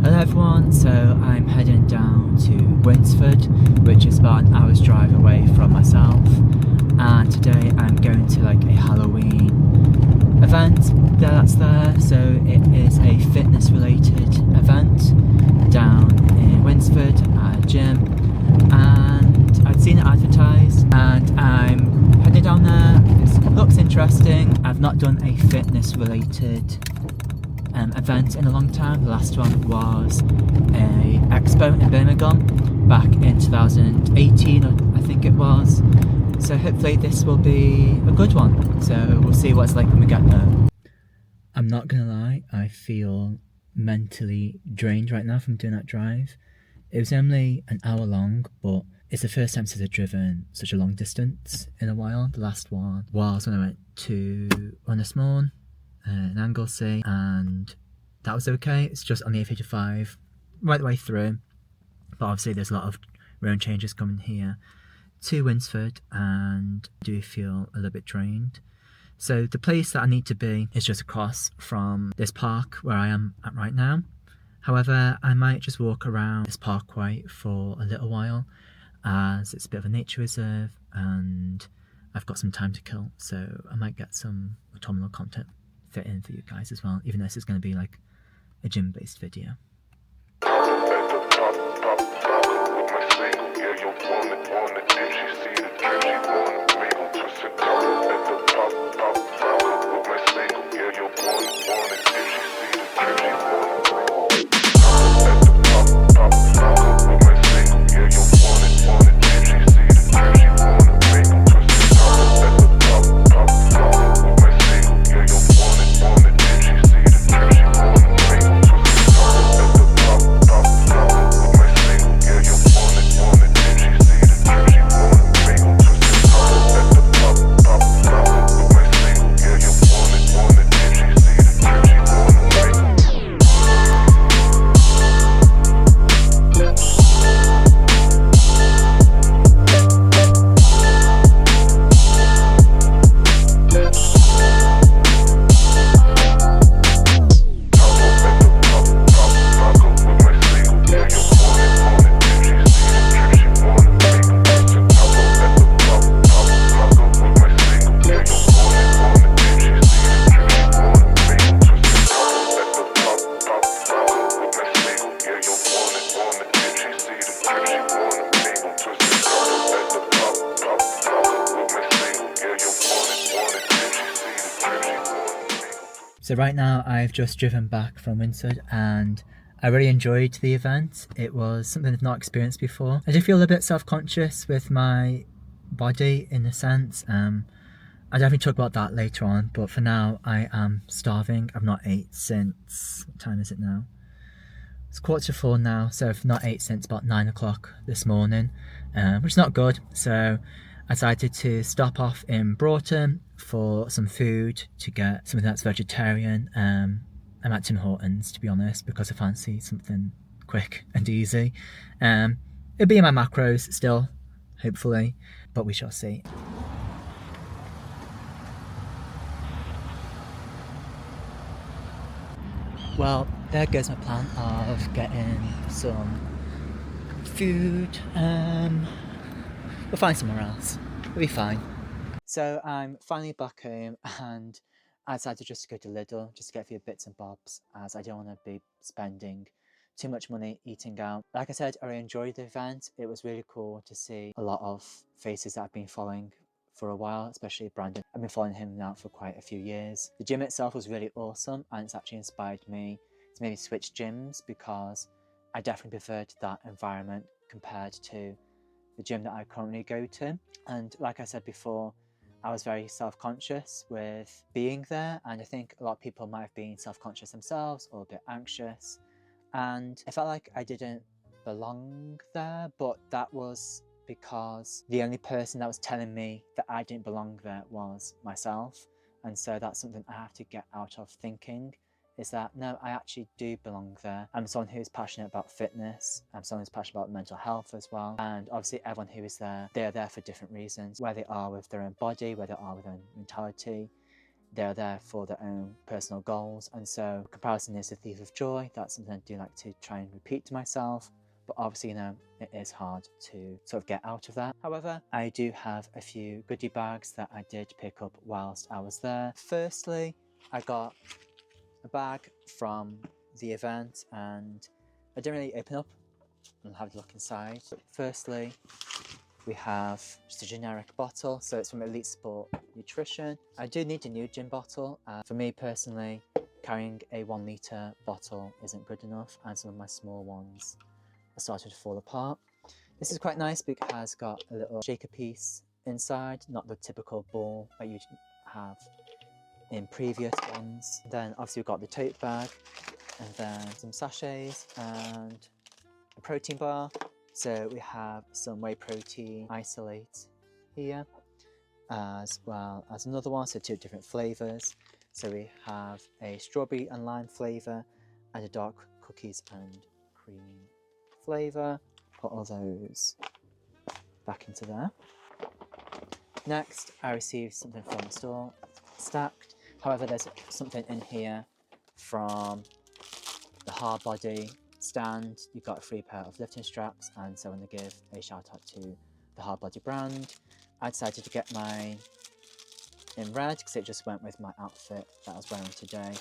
Hello everyone, so I'm heading down to Winsford, which is about an hour's drive away from myself, and today I'm going to like a Halloween event that's there. So it is a fitness related event down in Winsford at a gym, and I'd seen it advertised and I'm heading down there. It looks interesting. I've not done a fitness related event in a long time. The last one was a expo in Birmingham back in 2018, I think it was. So hopefully this will be a good one. So we'll see what it's like when we get there. I'm not gonna lie, I feel mentally drained right now from doing that drive. It was only an hour long, but it's the first time since I've driven such a long distance in a while. The last one was when I went to Winsford in Anglesey, and that was okay. It's just on the A55 right the way through, but obviously there's a lot of road changes coming here to Winsford, and I do feel a little bit drained. So the place that I need to be is just across from this park where I am at right now. However, I might just walk around this parkway for a little while, as it's a bit of a nature reserve and I've got some time to kill, so I might get some autumnal content fit in for you guys as well, even though this is going to be like a gym based video. So right now I've just driven back from Winsford and I really enjoyed the event. It was something I've not experienced before. I do feel a bit self-conscious with my body in a sense. I'll definitely talk about that later on, but for now I am starving. I've not ate since, what time is it now? It's 4:15 now, so I've not ate since about 9 o'clock this morning, which is not good. So I decided to stop off in Broughton for some food, to get something that's vegetarian. I'm at Tim Hortons, to be honest, because I fancy something quick and easy. It'll be in my macros still, hopefully, but we shall see. Well, there goes my plan of getting some food. We'll find somewhere else. We'll be fine. So I'm finally back home and I decided just to go to Lidl just to get a few bits and bobs, as I don't want to be spending too much money eating out. Like I said, I really enjoyed the event. It was really cool to see a lot of faces that I've been following for a while, especially Brandon. I've been following him now for quite a few years. The gym itself was really awesome, and it's actually inspired me to maybe switch gyms, because I definitely preferred that environment compared to the gym that I currently go to. And like I said before, I was very self-conscious with being there, and I think a lot of people might have been self-conscious themselves or a bit anxious, and I felt like I didn't belong there, but that was because the only person that was telling me that I didn't belong there was myself. And so that's something I have to get out of thinking, is that no, I actually do belong there. I'm someone who's passionate about fitness. I'm someone who's passionate about mental health as well. And obviously everyone who is there, they are there for different reasons, where they are with their own body, where they are with their own mentality. they're there for their own personal goals, and so comparison is the thief of joy. That's something I do like to try and repeat to myself, but obviously, you know, it is hard to sort of get out of that. However, I do have a few goodie bags that I did pick up whilst I was there. Firstly, I got a bag from the event, and I didn't really open up and have a look inside. Firstly, we have just a generic bottle, so it's from Elite Sport Nutrition. I do need a new gym bottle. For me personally, carrying a 1 litre bottle isn't good enough, and some of my small ones are starting to fall apart. This is quite nice because it has got a little shaker piece inside, not the typical ball that you have in previous ones. Then obviously we've got the tote bag, and then some sachets and a protein bar. So we have some whey protein isolate here, as well as another one, so 2 different flavours. So we have a strawberry and lime flavour and a dark cookies and cream flavour. Put all those back into there. Next, I received something from the store, stacked. However, there's something in here from the hard body stand. You got a free pair of lifting straps, and so I want to give a shout out to the hard body brand. I decided to get mine in red because it just went with my outfit that I was wearing today.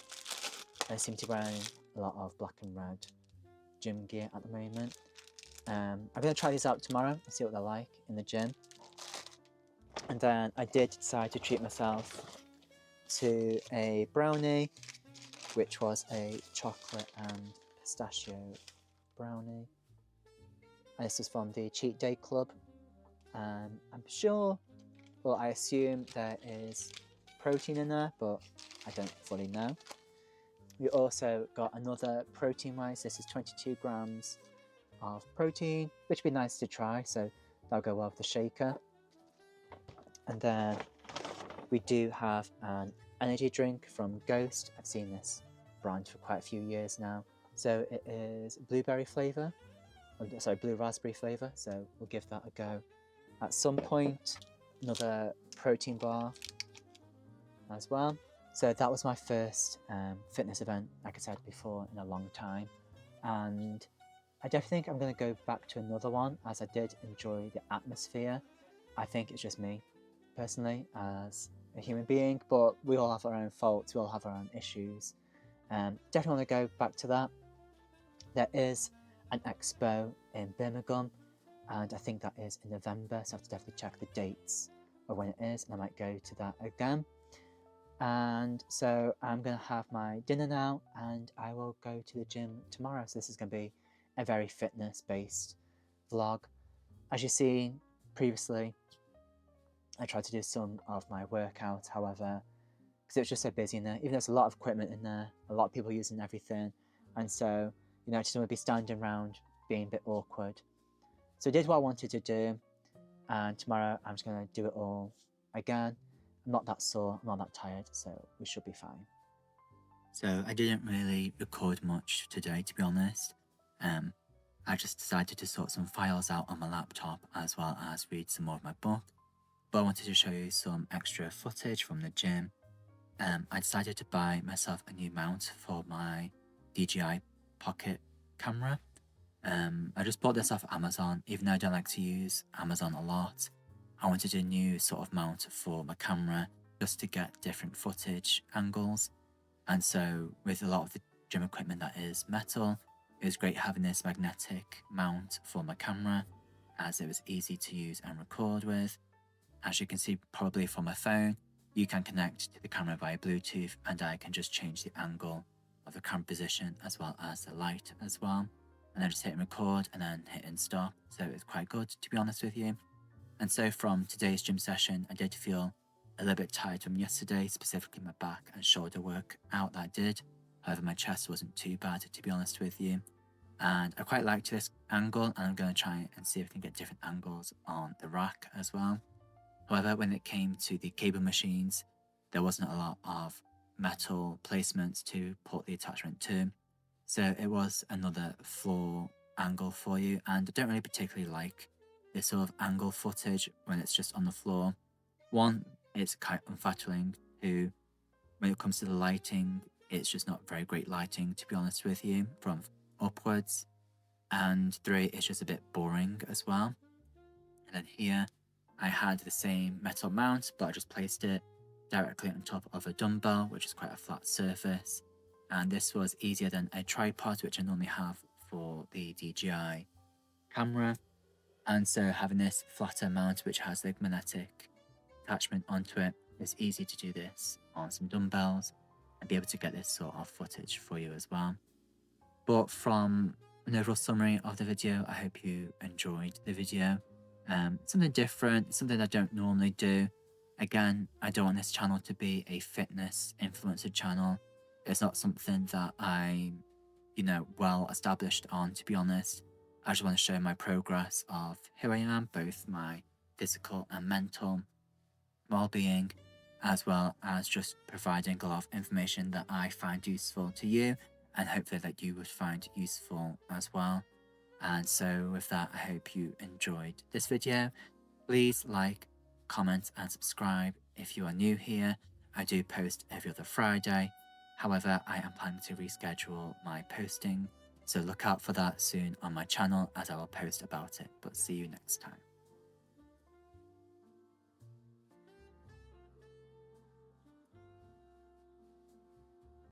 I seem to be wearing a lot of black and red gym gear at the moment. I'm going to try these out tomorrow and see what they're like in the gym. And then I did decide to treat myself to a brownie, which was a chocolate and pistachio brownie. And this is from the Cheat Day Club. I'm sure, well, I assume there is protein in there, but I don't fully know. We also got another protein rice. This is 22 grams of protein, which would be nice to try, so that'll go well with the shaker. And then we do have an energy drink from Ghost. I've seen this brand for quite a few years now. So it is blueberry flavour, sorry, blue raspberry flavour, so we'll give that a go at some point. Another protein bar as well. So that was my first fitness event, like I said before, in a long time, and I definitely think I'm going to go back to another one, as I did enjoy the atmosphere. I think it's just me personally as a human being, but we all have our own faults, we all have our own issues. Definitely want to go back to that. There is an expo in Birmingham, and I think that is in November, so I have to definitely check the dates of when it is, and I might go to that again. And so I'm going to have my dinner now, and I will go to the gym tomorrow. So this is going to be a very fitness based vlog. As you've seen previously, I tried to do some of my workouts, however, because it was just so busy in there, even though there's a lot of equipment in there, a lot of people using everything, and so, you know, I just want to be standing around being a bit awkward. So I did what I wanted to do, and tomorrow I'm just going to do it all again. I'm not that sore, I'm not that tired, so we should be fine. So I didn't really record much today, to be honest. I just decided to sort some files out on my laptop as well as read some more of my book. But I wanted to show you some extra footage from the gym. I decided to buy myself a new mount for my DJI Pocket camera. I just bought this off Amazon, even though I don't like to use Amazon a lot. I wanted a new sort of mount for my camera just to get different footage angles. And so with a lot of the gym equipment that is metal, it was great having this magnetic mount for my camera, as it was easy to use and record with. As you can see probably from my phone, you can connect to the camera via Bluetooth, and I can just change the angle of the camera position as well as the light as well. And then just hit record and then hit and stop. So it's quite good, to be honest with you. And so from today's gym session, I did feel a little bit tired from yesterday, specifically my back and shoulder work out that I did. However, my chest wasn't too bad, to be honest with you. And I quite liked this angle, and I'm going to try and see if I can get different angles on the rack as well. However, when it came to the cable machines, there wasn't a lot of metal placements to put the attachment to. So it was another floor angle for you, and I don't really particularly like this sort of angle footage when it's just on the floor. One, it's quite unflattering to when it comes to the lighting, it's just not very great lighting, to be honest with you, from upwards. And 3, it's just a bit boring as well. And then here, I had the same metal mount, but I just placed it directly on top of a dumbbell, which is quite a flat surface. And this was easier than a tripod, which I normally have for the DJI camera. And so having this flatter mount, which has the magnetic attachment onto it, it's easy to do this on some dumbbells and be able to get this sort of footage for you as well. But from an overall summary of the video, I hope you enjoyed the video. Something different, something I don't normally do. Again, I don't want this channel to be a fitness influencer channel. It's not something that I'm, well established on, to be honest. I just want to show my progress of who I am, both my physical and mental well-being, as well as just providing a lot of information that I find useful to you, and hopefully that you would find useful as well. And so with that, I hope you enjoyed this video. Please like, comment and subscribe if you are new here. I do post every other Friday. However, I am planning to reschedule my posting, so look out for that soon on my channel as I will post about it. But see you next time.